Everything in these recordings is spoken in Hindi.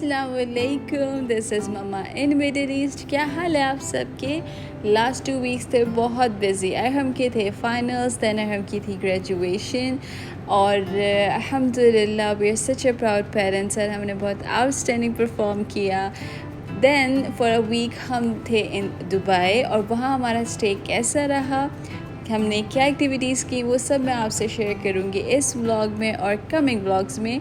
अस्सलाम वालेकुम, this is mama in middle east. क्या हाल है आप सबके? लास्ट 2 वीक्स थे बहुत बिज़ी। अरहम के थे फाइनल्स, दैन अरहम की थी ग्रेजुएशन और अल्हम्दुलिल्लाह we are such a proud parents और हमने बहुत आउटस्टैंडिंग परफॉर्म किया। दैन फॉर अ वीक हम थे इन दुबई और वहाँ हमारा स्टे कैसा रहा, हमने क्या एक्टिविटीज़ की, वो सब मैं आपसे शेयर करूँगी इस व्लॉग में और कमिंग व्लॉग्स में।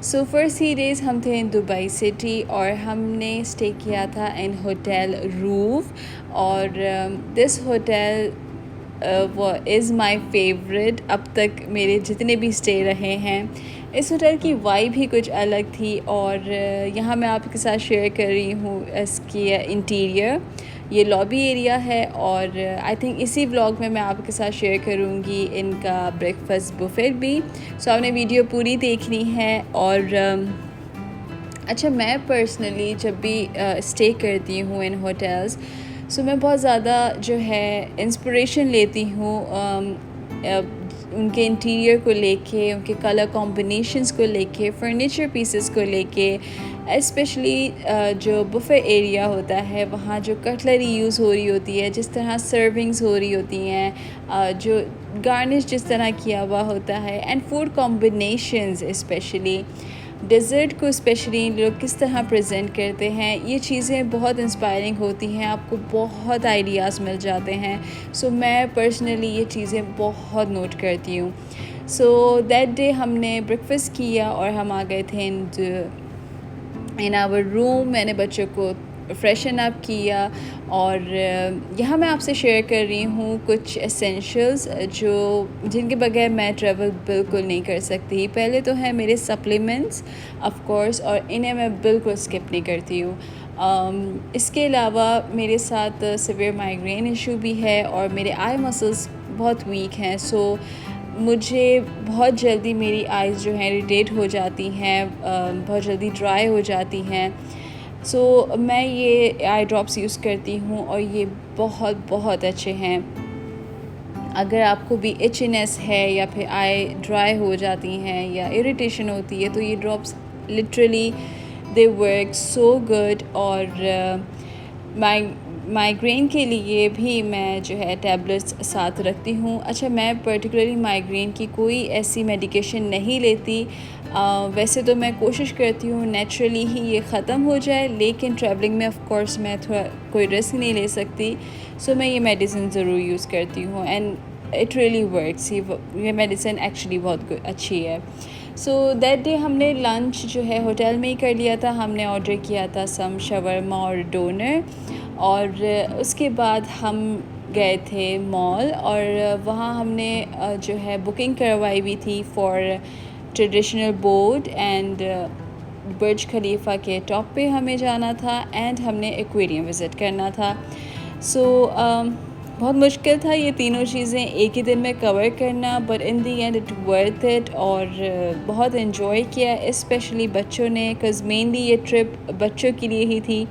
सो फर्स्ट ही डेज़ हम थे इन दुबई सिटी और हमने स्टे किया था इन होटल रूफ और दिस होटल वो इज़ माई फेवरेट। अब तक मेरे जितने भी स्टे रहे हैं, इस होटल की वाइब ही कुछ अलग थी और यहाँ मैं आपके साथ शेयर कर रही हूँ इसकी इंटीरियर। ये लॉबी एरिया है और आई थिंक इसी व्लॉग में मैं आपके साथ शेयर करूँगी इनका ब्रेकफास्ट बुफेट भी। सो आपने वीडियो पूरी देखनी है। और अच्छा, मैं पर्सनली जब भी स्टे करती हूँ इन होटल्स, सो मैं बहुत ज़्यादा जो है इंस्पिरेशन लेती हूँ उनके इंटीरियर को लेके, उनके कलर कॉम्बिनेशंस को लेके, फर्नीचर पीसेस को लेके, स्पेशली जो बुफे एरिया होता है वहाँ जो कटलरी यूज़ हो रही होती है, जिस तरह सर्विंग्स हो रही होती हैं, जो गार्निश जिस तरह किया हुआ होता है, and food combinations specially dessert को स्पेशली लोग किस तरह प्रेजेंट करते हैं, ये चीज़ें बहुत इंस्पायरिंग होती हैं, आपको बहुत आइडियाज़ मिल जाते हैं। सो मैं पर्सनली ये चीज़ें बहुत नोट करती हूँ। सो दैट डे हमने ब्रेकफास्ट किया और हम आ गए थे इन आवर रूम। मैंने बच्चों को फ्रेशन अप किया और यहाँ मैं आपसे शेयर कर रही हूँ कुछ एसेंशियल्स जो जिनके बगैर मैं ट्रैवल बिल्कुल नहीं कर सकती। पहले तो है मेरे सप्लीमेंट्स ऑफ कोर्स, और इन्हें मैं बिल्कुल स्किप नहीं करती हूँ। इसके अलावा मेरे साथ सिवियर माइग्रेन इशू भी है और मेरे आई मसल्स बहुत वीक हैं। सो मुझे बहुत जल्दी मेरी आइज़ जो हैं इरिटेट हो जाती हैं, बहुत जल्दी ड्राई हो जाती हैं। सो मैं ये आई ड्रॉप्स यूज़ करती हूँ और ये बहुत बहुत अच्छे हैं। अगर आपको भी इचनेस है या फिर आई ड्राई हो जाती हैं या इरिटेशन होती है, तो ये drops literally they work so good. और माइग्रेन के लिए भी मैं जो है टैबलेट्स साथ रखती हूँ। अच्छा, मैं पर्टिकुलरली माइग्रेन की कोई ऐसी मेडिकेशन नहीं लेती। वैसे तो मैं कोशिश करती हूँ नेचुरली ही ये ख़त्म हो जाए, लेकिन ट्रैवलिंग में ऑफ़ कोर्स मैं थोड़ा कोई रिस्क नहीं ले सकती। सो मैं ये मेडिसिन ज़रूर यूज़ करती हूँ एंड इट रियली वर्क्स। ये मेडिसिन एक्चुअली बहुत अच्छी है। सो दैट डे हमने लंच जो है होटल में ही कर लिया था। हमने ऑर्डर किया था सम शवरमा और डोनर और उसके बाद हम गए थे मॉल और वहाँ हमने जो है बुकिंग करवाई हुई थी फॉर ट्रेडिशनल बोट एंड बुर्ज खलीफा के टॉप पे हमें जाना था एंड हमने एक्वेरियम विज़िट करना था। सो बहुत मुश्किल था ये तीनों चीज़ें एक ही दिन में कवर करना, but in the and it worth it. और बहुत इन्जॉय किया, स्पेशली बच्चों ने, बिकॉज़ मेनली ये ट्रिप बच्चों के लिए ही थी।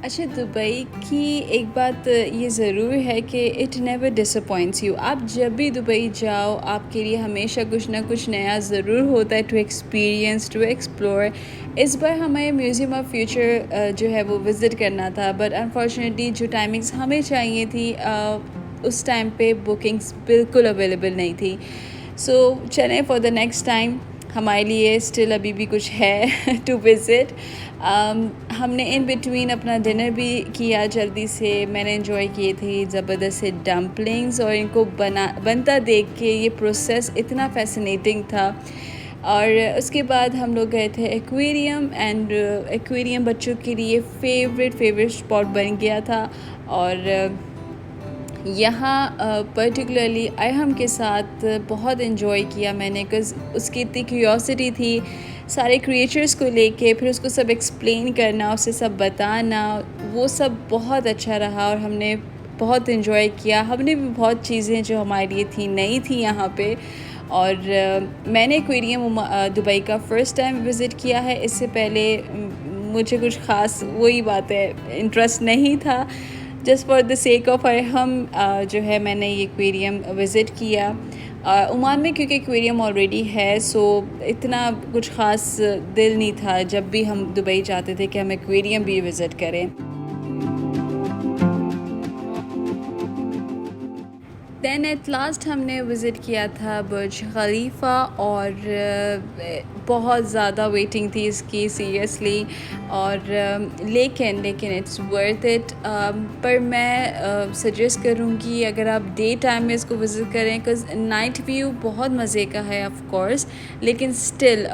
अच्छा, दुबई की एक बात ये ज़रूर है कि इट नेवर डिसअपॉइंट्स यू। आप जब भी दुबई जाओ, आपके लिए हमेशा कुछ ना कुछ नया ज़रूर होता है टू एक्सपीरियंस, टू एक्सप्लोर। इस बार हमें म्यूज़ियम ऑफ फ्यूचर जो है वो विज़िट करना था, बट अनफॉर्चुनेटली जो टाइमिंग्स हमें चाहिए थी उस टाइम पे बुकिंग्स बिल्कुल अवेलेबल नहीं थी। सो चलें, फॉर द नेक्स्ट टाइम हमारे लिए स्टिल अभी भी कुछ है टू विज़िट। हमने इन बिटवीन अपना डिनर भी किया जल्दी से। मैंने एंजॉय किए थे ज़बरदस्त से डम्पलिंग्स और इनको बनता देख के ये प्रोसेस इतना फैसिनेटिंग था। और उसके बाद हम लोग गए थे एक्वेरियम एंड एक्वेरियम बच्चों के लिए फेवरेट स्पॉट बन गया था। और यहाँ पर्टिकुलरली अयहम के साथ बहुत इन्जॉय किया मैंने, बिकॉज़ उसकी इतनी क्यूरियोसिटी थी सारे क्रिएचर्स को लेके, फिर उसको सब एक्सप्लेन करना, उसे सब बताना, वो सब बहुत अच्छा रहा और हमने बहुत इन्जॉय किया। हमने भी बहुत चीज़ें जो हमारे लिए थी नई थी यहाँ पे। और मैंने एक्वेरियम दुबई का फ़र्स्ट टाइम विज़िट किया है। इससे पहले मुझे कुछ ख़ास वही बात है इंटरेस्ट नहीं था। Just for the sake of हम जो है मैंने ये एक्वेरियम विज़िट किया। ओमान में क्योंकि एक्वेरियम ऑलरेडी है, सो इतना कुछ ख़ास दिल नहीं था जब भी हम दुबई जाते थे कि हम एक्वेरियम भी विज़िट करें। दैन एट लास्ट हमने विज़िट किया था बुर्ज खलीफ़ा, और बहुत ज़्यादा वेटिंग थी इसकी सीरियसली। और लेकिन इट्स वर्थ इट। पर मैं सजेस्ट करूँगी अगर आप डे टाइम में इसको विज़िट करें, बिकॉज़ नाइट व्यू बहुत मज़े का है ऑफ कोर्स, लेकिन स्टिल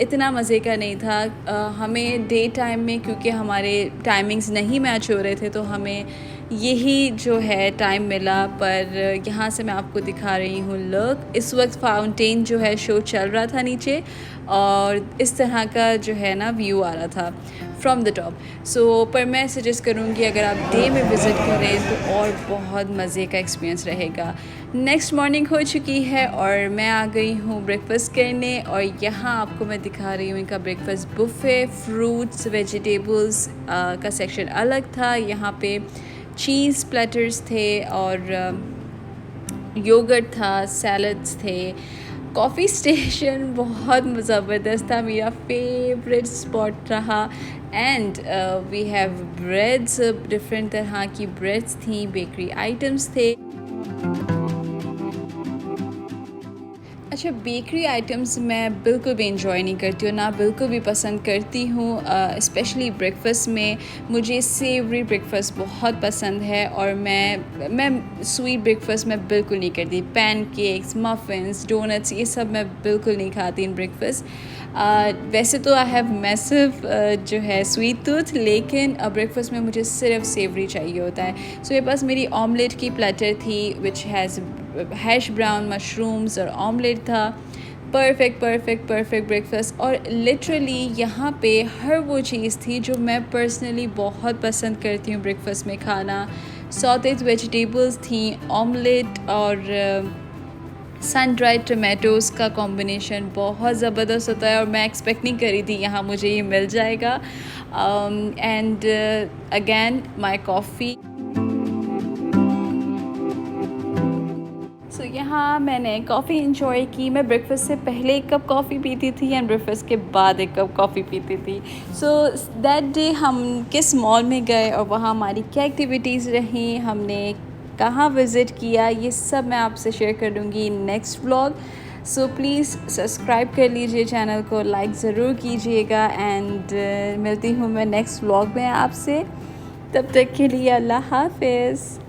इतना मज़े का नहीं था। हमें डे टाइम में क्योंकि हमारे टाइमिंग्स नहीं मैच हो रहे थे, तो हमें यही जो है टाइम मिला। पर यहाँ से मैं आपको दिखा रही हूँ लुक। इस वक्त फाउंटेन जो है शो चल रहा था नीचे, और इस तरह का जो है ना व्यू आ रहा था फ्रॉम द टॉप। सो पर मैं सजेस्ट करूँगी अगर आप डे में विज़िट करें तो और बहुत मज़े का एक्सपीरियंस रहेगा। नेक्स्ट मॉर्निंग हो चुकी है और मैं आ गई हूँ ब्रेकफास्ट करने, और यहाँ आपको मैं दिखा रही हूँ इनका ब्रेकफास्ट बुफ़े। फ्रूट्स वेजिटेबल्स का सेक्शन अलग था। यहाँ पे चीज़ प्लेटर्स थे और योगर्ट था, सैलड्स थे। कॉफ़ी स्टेशन बहुत ज़बरदस्त था, मेरा फेवरेट स्पॉट रहा। And we have breads, different तरह की ब्रेड्स थी, बेकरी आइटम्स थे। अच्छा, बेकरी आइटम्स मैं बिल्कुल भी इंजॉय नहीं करती हूँ, ना बिल्कुल भी पसंद करती हूँ। स्पेशली ब्रेकफास्ट में मुझे सेवरी ब्रेकफास्ट बहुत पसंद है, और मैं स्वीट ब्रेकफास्ट में बिल्कुल नहीं करती। पैनकेक्स, मफ़िन्स, डोनट्स, ये सब मैं बिल्कुल नहीं खाती इन ब्रेकफास्ट। वैसे तो आई हैव मैसिव जो है स्वीट टूथ, लेकिन ब्रेकफास्ट में मुझे सिर्फ सेवरी चाहिए होता है। सो मेरे पास मेरी ऑमलेट की प्लेटर थी which has hash brown mushrooms और ऑमलेट था। Perfect breakfast. और लिटरली यहाँ पे हर वो चीज़ थी जो मैं पर्सनली बहुत पसंद करती हूँ ब्रेकफास्ट में खाना। सॉटेड वेजिटेबल्स थी, ऑमलेट और सन ड्राइड टमाटोज़ का कॉम्बिनेशन बहुत ज़बरदस्त होता है, और मैं एक्सपेक्ट नहीं करी थी यहाँ मुझे ये मिल जाएगा। And again my coffee. So यहाँ मैंने कॉफ़ी इंजॉय की। मैं ब्रेकफास्ट से पहले 1 कप कॉफ़ी पीती थी एंड ब्रेकफास्ट के बाद 1 कप कॉफ़ी पीती थी। सो दैट डे हम किस मॉल में गए और वहाँ हमारी क्या एक्टिविटीज़ रहीं, हमने कहाँ विज़िट किया, ये सब मैं आपसे शेयर कर दूँगी next vlog. So please subscribe कर लीजिए चैनल को, लाइक ज़रूर कीजिएगा। एंड मिलती हूँ मैं नेक्स्ट व्लॉग में आपसे। तब तक के लिए अल्लाह हाफ़िज़।